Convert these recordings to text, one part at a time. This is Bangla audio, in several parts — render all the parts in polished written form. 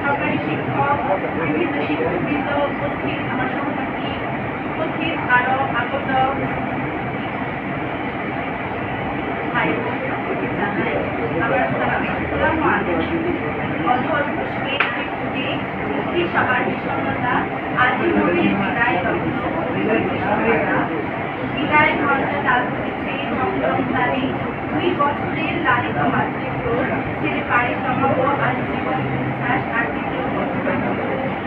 সরকারি শিক্ষক, বিভিন্ন শিক্ষকবৃন্দ উপস্থিত, আমার সহপাঠী উপস্থিত, আরো আগত ভাই সকলকে জানাই আমার আসসালামু আলাইকুম। অধর পুষ্পে ফুটে মুক্তি সবার বিষণ্ণতা, আজি নবীর বিদায় লগ্ন বিদায় ঘন্টা তাল ধরেছে চন্দন তালে, 2 বছরের লালিত মাতৃত্বর ছেড়ে পাড়ি জমাবো আজ জীবন উচ্ছ্বাস আর দ্বিতীয়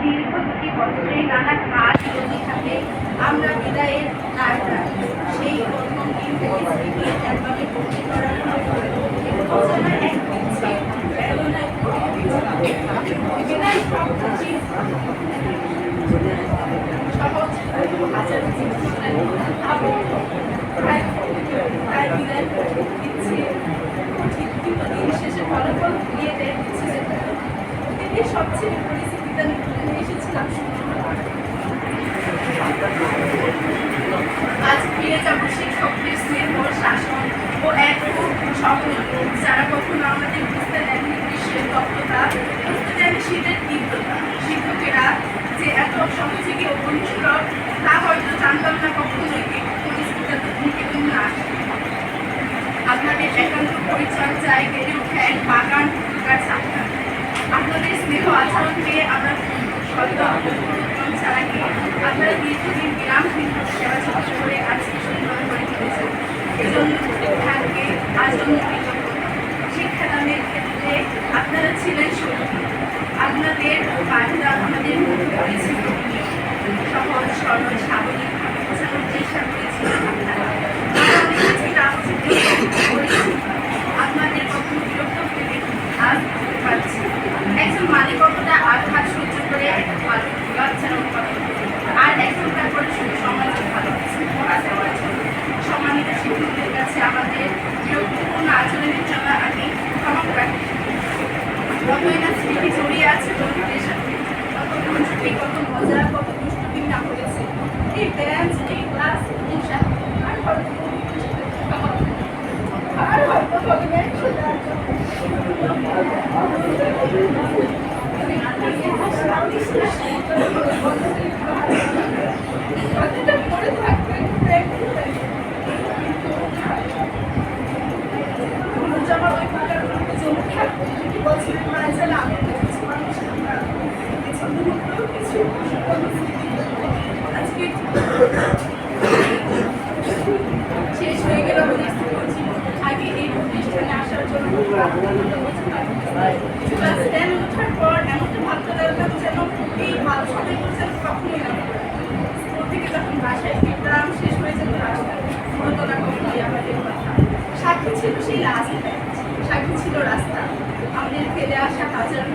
দীর্ঘ 2 বছরে নানা ঘাট নদী থাকে আমরা বিদায়ের আয়োজন সেই প্রথম দিন থেকে স্মৃতি অ্যালবামে ভর্তি করার বিদায় সহজ হাজার শেষে ফলাফল দিয়ে দেয় সবচেয়ে পরিস্থিতিটা এসেছিলাম। আজ ফিরে যাবো শিক্ষকদের স্নেহ শাসন ও এক স্বপ্ন, যারা কখনো আমাদের বুঝতে দেয়নি গ্রীষ্মের তপ্ততা, বুঝতে দেয়নি শীতের তীব্রতা। শিক্ষকেরা যে এত সহযোগী ও অনুসরণ তা হয়তো জানতাম না কখনোই পরিস্থিতি না। আপনাদের একান্ত পরিচর্যায় বেড়ে ওঠে এক বাগান ছাত্র। আপনাদের স্নেহ আচরণ পেয়ে আমরা ছাড়াকে আপনারা দীর্ঘদিন বিরামহীন সেবা যত্ন করে আজকে সুন্দর করে তুলেছেন। এজন্য থাকবে আজন্ম কৃতজ্ঞতা। শিক্ষাদানের ক্ষেত্রে আপনারা ছিলেন শক্তি, আপনাদের বাধা আমাদের মুখ করেছিল সহজ সরল স্বাভাবিকভাবে বোঝানোর চেষ্টা করেছিলেন আপনারা। আপনাদের কখনো বিরক্ত হয়ে আজ বুঝতে পারছি একজন মালিক কতটা আঘাত সহ্য করে একটা ভালো বাচ্চার উৎপাদন আর একজন তারপরে শুধু সমাজে ভালো সম্মানিত শিক্ষকদের কাছে আমাদের বিরক্তিপূর্ণ আচরণের জন্য আমি ক্ষমা প্রার্থী। যতই না স্মৃতি জড়িয়ে আছে বন্ধুদের সাথে, কত খুঁজবি, কত মজা, কত দুষ্টুমি না হয়েছে এই ব্যাঞ্চ, এই ক্লাস, আর হয়তো হবে শেষ হয়ে গেল আগে এই প্রতিষ্ঠানে আসার জন্য ক্লাস 10 ওঠার পর এমনটা ভাবতে লাগলাম যেন এই ভালো সময়গুলো যেন কখনোই না। স্কুল থেকে যখন বাসায় ফিরতাম শেষ হয়ে যেত রাস্তা পুরোতলা কমিটি আমাদের কথা সাক্ষী ছিল সেই লাস্ট ব্যাচ, সাক্ষী ছিল রাস্তা আমাদের ফেলে আসা হাজার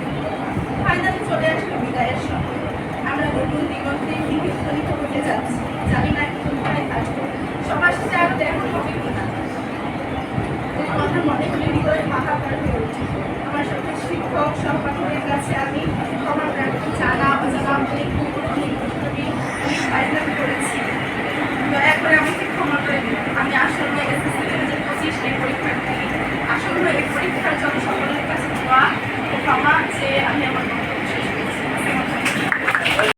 ফাইনালে চলে আসলো বিদায়ের সময়। আমরা নতুন দিগন্তে বিহিত হতে যাচ্ছি, জানি না কোথায় থাকবো, সবার সাথে আরো দেখা হবে কিনা। কথা মনে হলে হৃদয় হাহাকার হয়ে ওঠে। আমার সকল শিক্ষক সহপাঠীদের কাছে আমি ক্ষমা প্রার্থী। জানা অজানা অনেক ফাইনাল করেছি, দয়া করে আমাকে ক্ষমা করে দিন। আমি আসলে এসএসসি 2025 এই পরীক্ষার্থী, আসলে এই পরীক্ষার জন্য সকলের কাছে দোয়া ও ক্ষমা চেয়ে আমি আমার